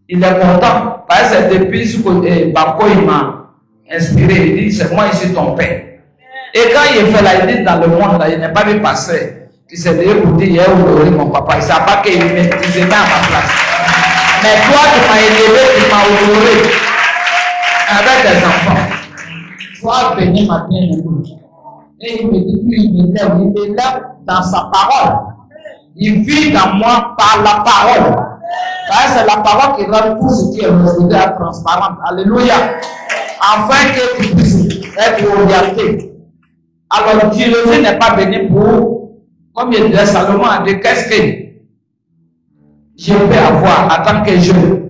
Il est content. Parce que depuis ce côté, Bako, il m'a inspiré. Il dit, c'est moi ici ton père. Et quand il fait là, il dit dans le monde, là, il n'est pas vu passer. Qui s'est dit, pour dire, il y a honoré mon papa. Il ne savait pas qu'il se met à ma place. Mais toi, tu m'as élevé, tu m'as honoré avec des enfants. Sois béni ma bien-aimée. Et il me dit, il me lève dans sa parole. Il vit dans moi par la parole. C'est la parole qui rend tout ce qui est résolu à transparent. Alléluia. Afin que tu puisses être orienté. Alors Dieu n'est pas béni pour, comme il dit Salomon a dit, qu'est-ce que je peux avoir en tant que jeune?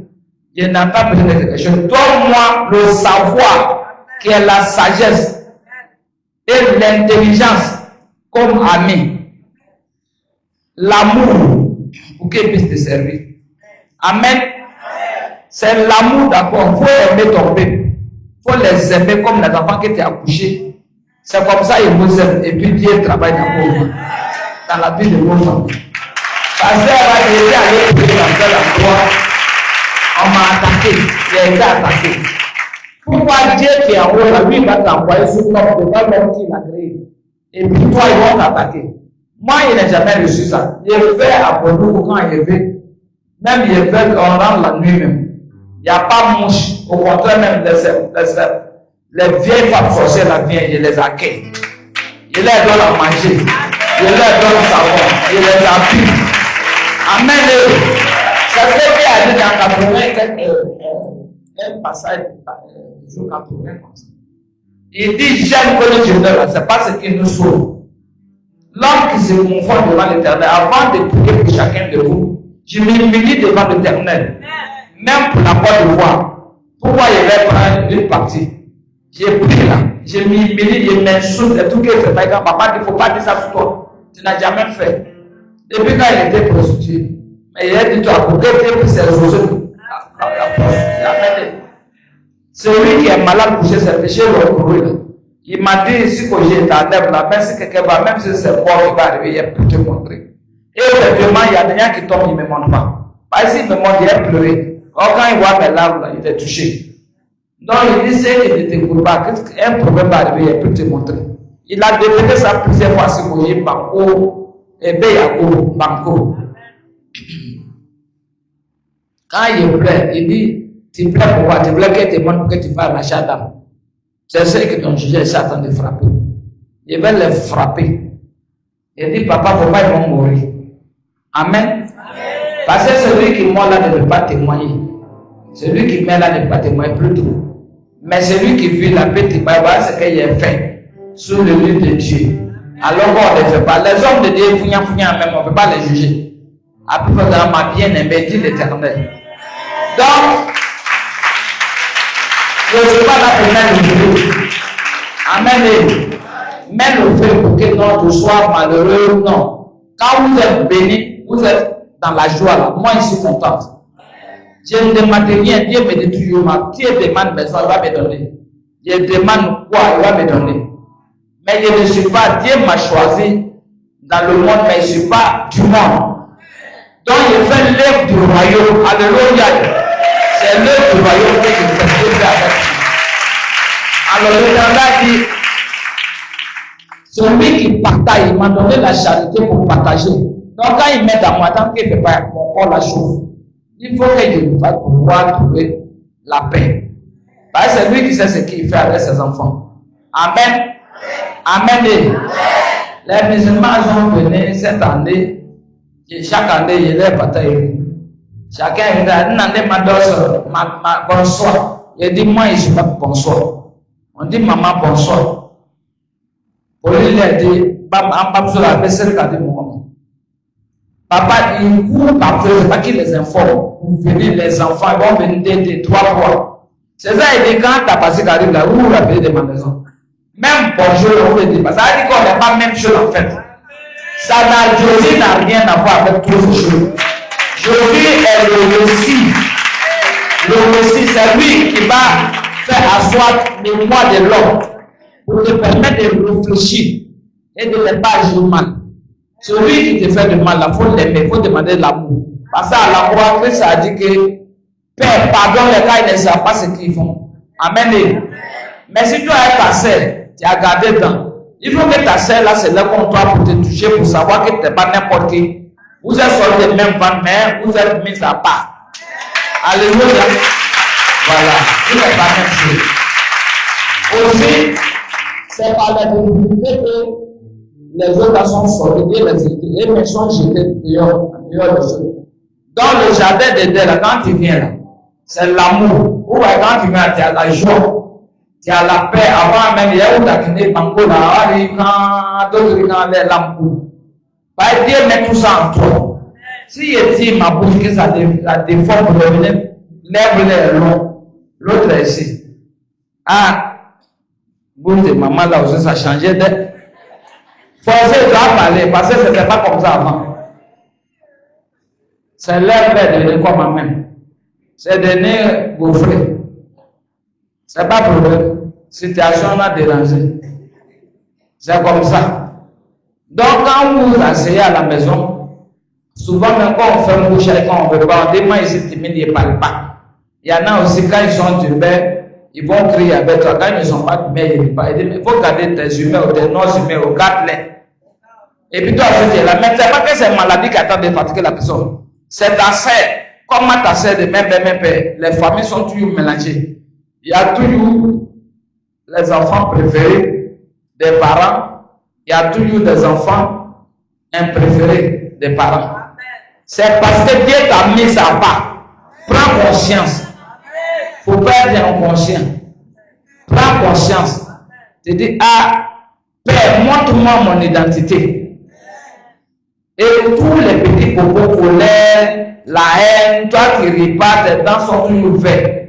Je n'ai pas besoin de quelque chose. Donne-moi le savoir qui est la sagesse et l'intelligence comme ami. L'amour pour qu'ils puissent te servir. Amen. C'est l'amour d'abord. Il faut aimer ton peuple. Il faut les aimer comme les enfants qui t'ont accouché. C'est comme ça qu'ils vous aiment. Et puis Dieu travaille dans la vie de vos familles. Parce que j'ai été allé prier dans tel endroit. On m'a attaqué. J'ai été attaqué. Pourquoi Dieu qui est en haut, lui, il va t'envoyer sur l'homme, devant l'homme qui l'a créé. Et puis toi, ils vont t'attaquer. Moi, il n'a jamais reçu ça. Il fait à Bordeaux quand il veut. Même il fait qu'on rentre la nuit même. Il n'y a pas mouche. Au contraire, même les vieilles femmes sorcières la viennent, il les accueille. Il leur donne à manger. Il leur donne le savon. Il les appuie. Amen. Ça fait qu'il y a dit dans 80 un passage, jour 80 comme ça. Il dit, j'aime que Dieu donne, c'est pas ce qu'il nous sauve. L'homme qui se confond devant l'Éternel, avant de prier pour chacun de vous, je m'humilie devant l'Éternel. Même pour la Côte d'Ivoire. Pourquoi il va prendre une partie? J'ai pris là, je m'humilie, je m'insulte, et tout qui est fait. Par exemple, papa, il ne faut pas dire ça sur toi. Tu n'as jamais fait. Depuis quand il était prostitué. Mais il a dit, toi, pour que tu aies pris ses choses, celui qui est malade couché, c'est péché le. Il m'a dit, si j'ai ta lèvre là, même si quelqu'un va, même si c'est moi qui va arriver, il peut te montrer. Et effectivement, il y a des gens qui tombent, il ne me montrent pas. Parce qu'il me montre, il a pleuré. Or, quand il voit mes larmes là, il est touché. Donc, il dit, c'est qu'il ne t'écoute pas, qu'un problème va arriver, il peut te montrer. Il a développé ça plusieurs fois, si vous voyez, Banco, et Béago, Banco. Quand il plaît, il dit, tu plais pourquoi? Tu plais que tu montres que tu vas lâcher l'âme. C'est ceux qui t'ont jugé, Satan de frapper. Il va les frapper. Il dit, papa, faut pas, ils vont mourir. Amen. Parce que celui qui mort là ne peut pas témoigner. Celui qui meurt là ne peut pas témoigner plutôt. Mais celui qui vit la paix, voilà ce qu'il a fait sous le lit de Dieu. Alors qu'on ne les fait pas. Les hommes de Dieu, même, on ne peut pas les juger. Après, on m'a bien aimé, dit l'Éternel. Donc, je ne suis pas là pour mettre le feu. Amen. Mais le feu pour que notre soit malheureux, non. Quand vous êtes bénis, vous êtes dans la joie là. Moi, je suis contente. Je ne demande rien. Dieu me dit toujours, Dieu demande maison, il va me donner. Je demande quoi, il va me donner. Mais je ne suis pas, Dieu m'a choisi dans le monde, mais je ne suis pas du monde. Donc, il fait l'œuvre du royaume. Alléluia. C'est l'œuvre du royaume que je fais avec lui. Alors, l'Éternel dit, celui qui partage, il m'a donné la charité pour partager. Donc, quand il met dans moi, tant qu'il ne fait pas mon corps la chose, il faut que je fasse pour pouvoir trouver la paix. Parce que c'est lui qui sait ce qu'il fait avec ses enfants. Amen. Amen. Les musulmans sont venus cette année. Et chaque année, il est bataillé. Chacun est là. Une année, ma bonsoir. Il dit, moi, je ne suis pas bonsoir. On dit, maman, bonsoir. Pour lui, il a dit, papa, il court partout, c'est pas qu'il les informe. Vous venez, les enfants, ils vont venir d'aider 3 fois. C'est ça, il dit, quand ta passé arrive là, vous vous rappelez de ma maison. Même bonjour, on vous le dit pas. Ça veut dire qu'on n'est pas même chose en fait. Ça n'a rien à voir avec toutes ces choses. Jésus est le Messie. Le Messie, c'est lui qui va faire asseoir les mois de l'homme pour te permettre de réfléchir et de ne pas agir mal. Celui qui te fait du mal, il faut l'aimer, il faut demander l'amour. Parce qu'à l'amour, Christ a dit que Père, pardonne les cas, ils ne savent pas ce qu'ils font. Amen. Mais si tu as ta sœur, tu as gardé dedans. Il faut que ta sœur là c'est là contre toi pour te toucher, pour savoir que tu n'es pas n'importe qui. Vous êtes sortis de même vent, mais vous êtes mis à part. Alléluia. Voilà. Vous n'êtes pas même chose. Aussi, c'est par la difficulté que les autres sont sortis et les sont jetés dehors de ceux. Dans le jardin d'Éden, là, quand tu viens là, c'est l'amour. Ou quand tu viens, tu as la joie. Tu as la paix avant même, il y a où tu as quitté Banco là, quand d'autres quand les lampes. Bah, Dieu met tout ça en toi. Si il dit ma bouche que ça déforme, lève les longs. L'autre est ici. Ah, bouche de maman là aussi, ça changeait de. Forcé de parler parce que c'était pas comme ça avant. C'est l'air de devenir comme moi-même. C'est devenir gaufré. C'est pas problème. Situation m'a dérangé. C'est comme ça. Donc, quand vous vous asseyez à la maison, souvent, même quand on fait mouche et quand on veut pas, on dit, moi, ici, timide, ils ne parlent pas. Il y en a aussi, quand ils sont d'humeur, ils vont crier avec toi. Quand ils ne sont pas d'humeur, ils ne disent pas. Il faut garder tes humeurs ou tes non-humeurs, regarde-les. Et puis, toi, tu es là. Mais ce n'est pas que c'est une maladie qui attend de fatiguer la personne. C'est ta sœur. Comment ta sœur de même père, les familles sont toujours mélangées. Il y a toujours les enfants préférés des parents. Il y a toujours des enfants impréférés des parents. C'est parce que Dieu t'a mis à part. Prends conscience. Il ne faut pas être inconscient. Prends conscience. Tu dis, ah, Père, montre-moi mon identité. Et tous les petits propos colères, la haine, toi qui ris pas, tes dents sont toujours ouvertes.